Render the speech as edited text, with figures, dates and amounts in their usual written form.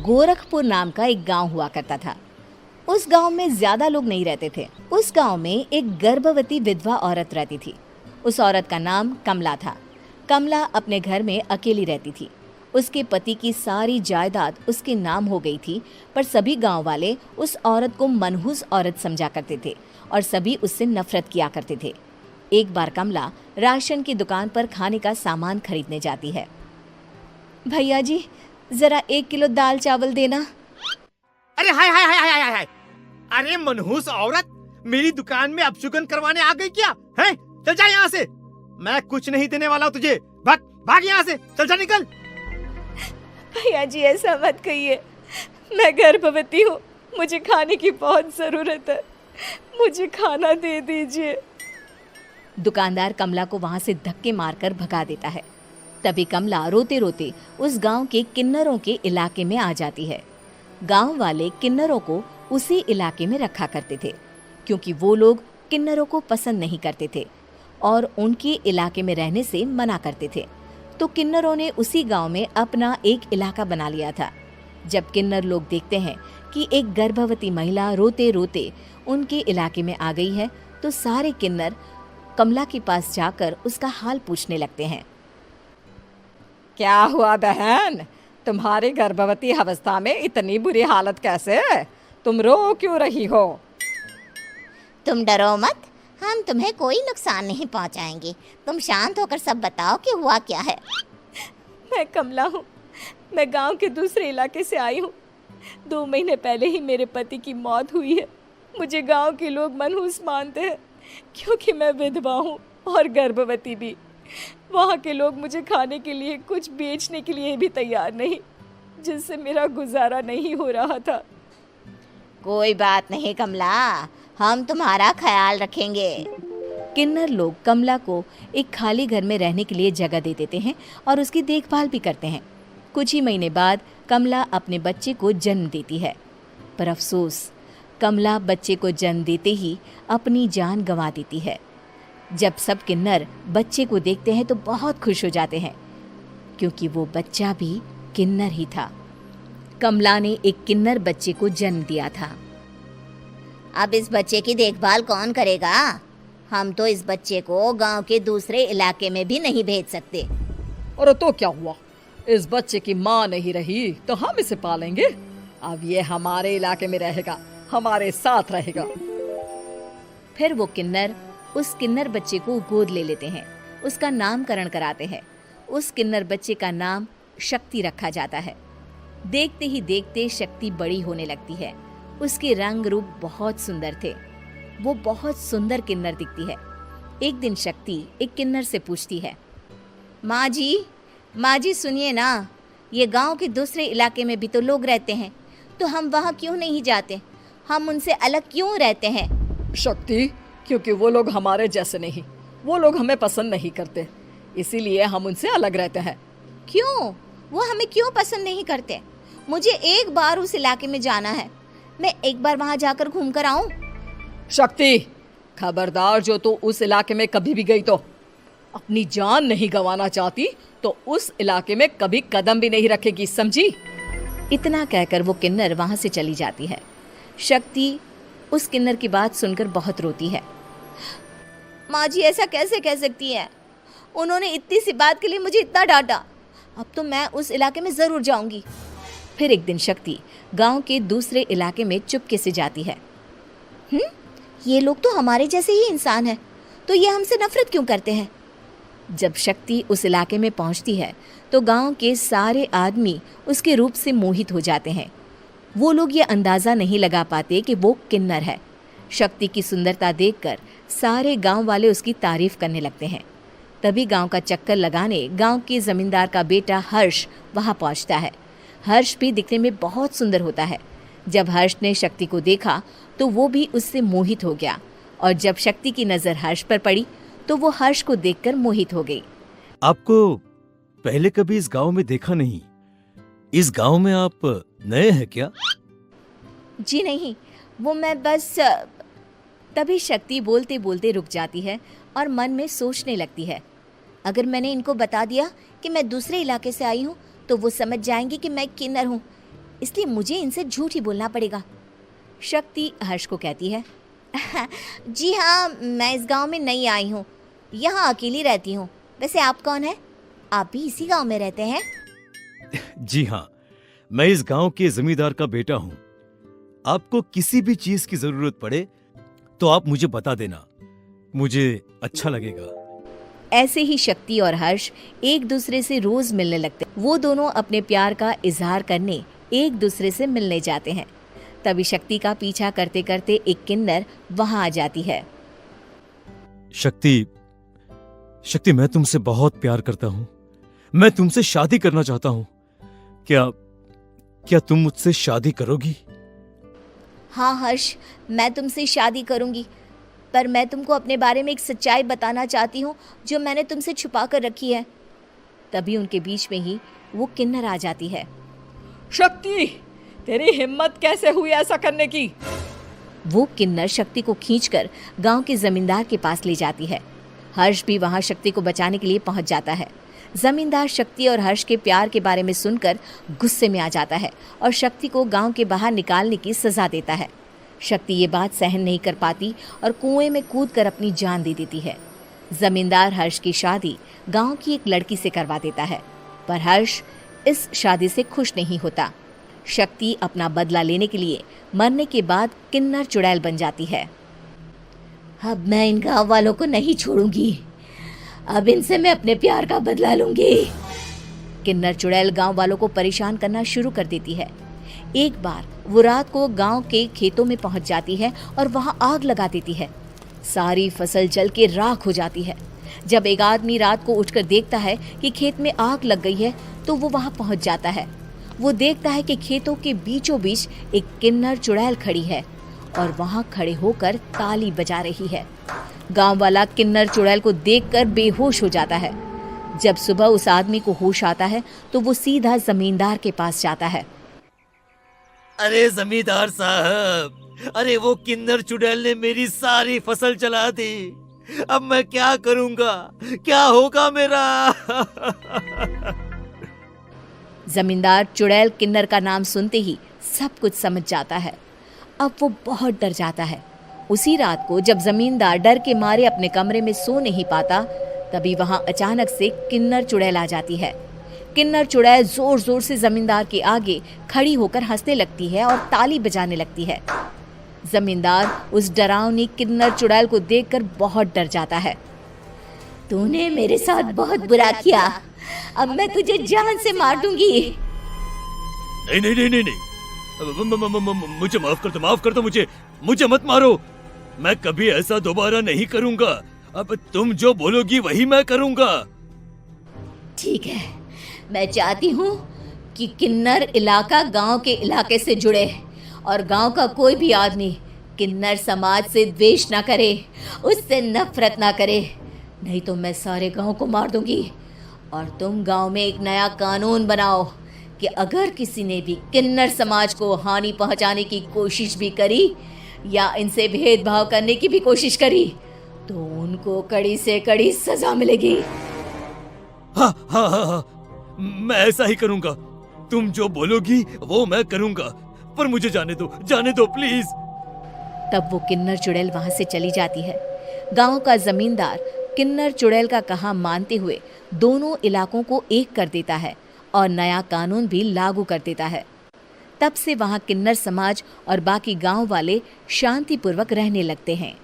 गोरखपुर नाम का एक गांव हुआ करता था। उस गांव में ज्यादा लोग नहीं रहते थे। उस गांव में एक गर्भवती विधवा औरत रहती थी। उस औरत का नाम कमला था। कमला अपने घर में अकेली रहती थी। उसके पति की सारी जायदाद उसके नाम हो गई थी, पर सभी गांव वाले उस औरत को मनहूस औरत समझा करते थे और सभी उससे नफरत किया करते थे। एक बार कमला राशन की दुकान पर खाने का सामान खरीदने जाती है। भैया जी, जरा 1 किलो दाल चावल देना। अरे हाय हाय हाय हाय हाय हाय! अरे मनहूस औरत, मेरी दुकान में अपशुगन करवाने आ गई क्या? हैं? चल जा यहाँ से। मैं कुछ नहीं देने वाला हूँ तुझे। भाग भाग यहाँ से, चल जा, निकल। भैया जी, ऐसा मत कहिए। मैं गर्भवती हूँ, मुझे खाने की बहुत जरूरत है। मुझे खाना दे दीजिए। दुकानदार कमला को वहां से धक्के मारकर भगा देता है। तभी कमला रोते रोते उस गांव के किन्नरों के इलाके में आ जाती है। गांव वाले किन्नरों को उसी इलाके में रखा करते थे, क्योंकि वो लोग किन्नरों को पसंद नहीं करते थे और उनके इलाके में रहने से मना करते थे। तो किन्नरों ने उसी गांव में अपना एक इलाका बना लिया था। जब किन्नर लोग देखते हैं कि एक गर्भवती महिला रोते रोते उनके इलाके में आ गई है, तो सारे किन्नर कमला के पास जाकर उसका हाल पूछने लगते हैं। क्या हुआ बहन, तुम्हारी गर्भवती अवस्था में इतनी बुरी हालत कैसे? तुम रो क्यों रही हो? तुम डरो मत, हम तुम्हें कोई नुकसान नहीं पहुंचाएंगे। तुम शांत होकर सब बताओ कि हुआ क्या है। मैं कमला हूँ। मैं गांव के दूसरे इलाके से आई हूँ। 2 महीने पहले ही मेरे पति की मौत हुई है। मुझे गांव के लोग मनहूस मानते हैं, क्योंकि मैं विधवा हूँ और गर्भवती भी। वहाँ के लोग मुझे खाने के लिए कुछ बेचने के लिए भी तैयार नहीं, जिससे मेरा गुजारा नहीं हो रहा था। कोई बात नहीं कमला, हम तुम्हारा ख्याल रखेंगे। किन्नर लोग कमला को एक खाली घर में रहने के लिए जगह दे देते हैं और उसकी देखभाल भी करते हैं। कुछ ही महीने बाद कमला अपने बच्चे को जन्म देती है, पर अफसोस, कमला बच्चे को जन्म देते ही अपनी जान गंवा देती है। जब सब किन्नर बच्चे को देखते हैं तो बहुत खुश हो जाते हैं, क्योंकि वो बच्चा भी किन्नर ही था। कमला ने एक किन्नर बच्चे को जन्म दिया था। अब इस बच्चे की देखभाल कौन करेगा? हम तो इस बच्चे को गांव के दूसरे इलाके में भी नहीं भेज सकते। और तो क्या हुआ, इस बच्चे की माँ नहीं रही तो हम इसे पालेंगे। अब ये हमारे इलाके में रहेगा, हमारे साथ रहेगा। फिर वो किन्नर उस किन्नर बच्चे को गोद ले लेते हैं, उसका नामकरण कराते हैं। उस किन्नर बच्चे का नाम शक्ति रखा जाता है। देखते ही देखते शक्ति बड़ी होने लगती है। उसके रंग रूप बहुत सुंदर थे। वो बहुत सुंदर किन्नर दिखती है। एक दिन शक्ति एक किन्नर से पूछती है, माँ जी सुनिए ना, ये गांव के दूसरे इलाके में भी तो लोग रहते हैं, तो हम वहाँ क्यों नहीं जाते? हम उनसे अलग क्यों रहते हैं? शक्ति, क्योंकि वो लोग हमारे जैसे नहीं, वो लोग हमें पसंद नहीं करते, इसीलिए हम उनसे अलग रहते हैं। क्यों? वो हमें क्यों पसंद नहीं करते? मुझे एक बार उस इलाके में जाना है। मैं एक बार वहाँ जाकर घूम कर आऊं। शक्ति, खबरदार, जो तू उस इलाके में कभी भी गई तो अपनी जान नहीं गंवाना चाहती तो उस इलाके में कभी कदम भी नहीं रखेगी, समझी? इतना कहकर वो किन्नर वहां से चली जाती है। शक्ति उस किन्नर की बात सुनकर बहुत रोती है। माँ जी, ऐसा कैसे कह सकती है? उन्होंने इतनी सी बात के लिए मुझे इतना डांटा। अब तो मैं उस इलाके में जरूर जाऊंगी। फिर एक दिन शक्ति गांव के दूसरे इलाके में चुपके से जाती है। ये लोग तो हमारे जैसे ही इंसान हैं, तो ये हमसे नफरत क्यों करते हैं? जब शक्ति उस इलाके में पहुंचती है तो गांव के सारे आदमी उसके रूप से मोहित हो जाते हैं। वो लोग ये अंदाज़ा नहीं लगा पाते कि वो किन्नर है। शक्ति की सुंदरता देखकर सारे गांव वाले उसकी तारीफ करने लगते हैं। तभी गांव का चक्कर लगाने गांव के जमींदार का बेटा हर्ष वहां पहुंचता है। हर्ष भी दिखने में बहुत सुंदर होता है। जब हर्ष ने शक्ति को देखा तो वो भी उससे मोहित हो गया, और जब शक्ति की नज़र हर्ष पर पड़ी तो वो हर्ष को देखकर मोहित हो गई। आपको पहले कभी इस गांव में देखा नहीं। इस गांव में आप नए हैं क्या? जी नहीं, वो मैं बस। तभी शक्ति बोलते बोलते रुक जाती है और मन में सोचने लगती है, अगर मैंने इनको बता दिया कि मैं दूसरे इलाके से आई हूँ तो वो समझ जाएंगे कि मैं किन्नर हूँ। इसलिए मुझे इनसे झूठ ही बोलना पड़ेगा। शक्ति हर्ष को कहती है, जी हाँ, मैं इस गांव में नई आई हूँ, यहाँ अकेली रहती हूँ। वैसे आप कौन है? आप भी इसी गांव में रहते हैं? जी हाँ, मैं इस गांव के जमींदार का बेटा हूँ। आपको किसी भी चीज की जरूरत पड़े तो आप मुझे बता देना, मुझे अच्छा लगेगा। ऐसे ही शक्ति और हर्ष एक दूसरे से रोज मिलने लगते। वो दोनों अपने प्यार का इजहार करने एक दूसरे से मिलने जाते हैं। तभी शक्ति का पीछा करते करते एक किन्नर वहां आ जाती है। शक्ति, मैं तुमसे बहुत प्यार करता हूँ। मैं तुमसे शादी करना चाहता हूँ। क्या तुम मुझसे शादी करोगी? हाँ हर्ष, मैं तुमसे शादी करूंगी, पर मैं तुमको अपने बारे में एक सच्चाई बताना चाहती हूँ जो मैंने तुमसे छुपा कर रखी है। तभी उनके बीच में ही वो किन्नर आ जाती है। शक्ति, तेरी हिम्मत कैसे हुई ऐसा करने की? वो किन्नर शक्ति को खींचकर गांव के जमींदार के पास ले जाती है। हर्ष भी वहां शक्ति को बचाने के लिए पहुंच जाता है। जमींदार शक्ति और हर्ष के प्यार के बारे में सुनकर गुस्से में आ जाता है और शक्ति को गांव के बाहर निकालने की सजा देता है। शक्ति ये बात सहन नहीं कर पाती और कुएं में कूदकर अपनी जान दे देती है। जमींदार हर्ष की शादी गांव की एक लड़की से करवा देता है, पर हर्ष इस शादी से खुश नहीं होता। शक्ति अपना बदला लेने के लिए मरने के बाद किन्नर चुड़ैल बन जाती है। अब मैं इन गाँव वालों को नहीं छोड़ूंगी, अब इनसे मैं अपने प्यार का बदला लूंगी। किन्नर चुड़ैल गांव वालों को परेशान करना शुरू कर देती है। एक बार वो रात को गांव के खेतों में पहुंच जाती है और वहां आग लगा देती है। सारी फसल जल के राख हो जाती है। जब एक आदमी रात को उठकर देखता है कि खेत में आग लग गई है तो वो वहां पहुंच जाता है। वो देखता है कि खेतों के बीचों बीच एक किन्नर चुड़ैल खड़ी है और वहां खड़े होकर ताली बजा रही है। गांव वाला किन्नर चुड़ैल को देखकर बेहोश हो जाता है। जब सुबह उस आदमी को होश आता है तो वो सीधा जमींदार के पास जाता है। अरे जमींदार साहब, अरे वो किन्नर चुड़ैल ने मेरी सारी फसल जला दी। अब मैं क्या करूंगा? क्या होगा मेरा? जमींदार चुड़ैल किन्नर का नाम सुनते ही सब कुछ समझ जाता है। अब वो बहुत डर जाता है। उसी रात को जब जमींदार डर के मारे अपने कमरे में सो नहीं पाता, तभी वहां अचानक से किन्नर चुड़ैल आ जाती है। किन्नर चुड़ैल जोर जोर से जमींदार के आगे खड़ी होकर हंसने लगती है और ताली बजाने लगती है। जमींदार उस डरावनी किन्नर चुड़ैल को देखकर बहुत डर जाता है। तूने मेरे साथ बहुत बुरा किया, अब मैं तुझे जान से मार दूंगी। नहीं नहीं नहीं नहीं, नहीं। मुझे माफ कर दो, मुझे मत मारो। मैं कभी ऐसा दोबारा नहीं करूंगा। अब तुम जो बोलोगी वही मैं करूंगा। ठीक है, मैं चाहती हूँ कि किन्नर इलाका गांव के इलाके से जुड़े और गांव का कोई भी आदमी किन्नर समाज से द्वेष ना करे, उससे नफरत ना करे, नहीं तो मैं सारे गांव को मार दूंगी। और तुम गांव में एक नया कानून बनाओ कि अगर किसी ने भी किन्नर समाज को हानि पहुंचाने की कोशिश भी करी या इनसे भेदभाव करने की भी कोशिश करी तो उनको कड़ी से कड़ी सजा मिलेगी। हाँ हाँ हाँ हाँ, मैं ऐसा ही करूंगा। तुम जो बोलोगी वो मैं करूंगा, पर मुझे जाने दो प्लीज। तब वो किन्नर चुड़ैल वहां से चली जाती है। गांव का जमींदार किन्नर चुड़ैल का कहा मानते हुए दोनों इलाकों को एक कर देता है और नया कानून भी लागू कर देता है। तब से वहां किन्नर समाज और बाकी गांव वाले शांतिपूर्वक रहने लगते हैं।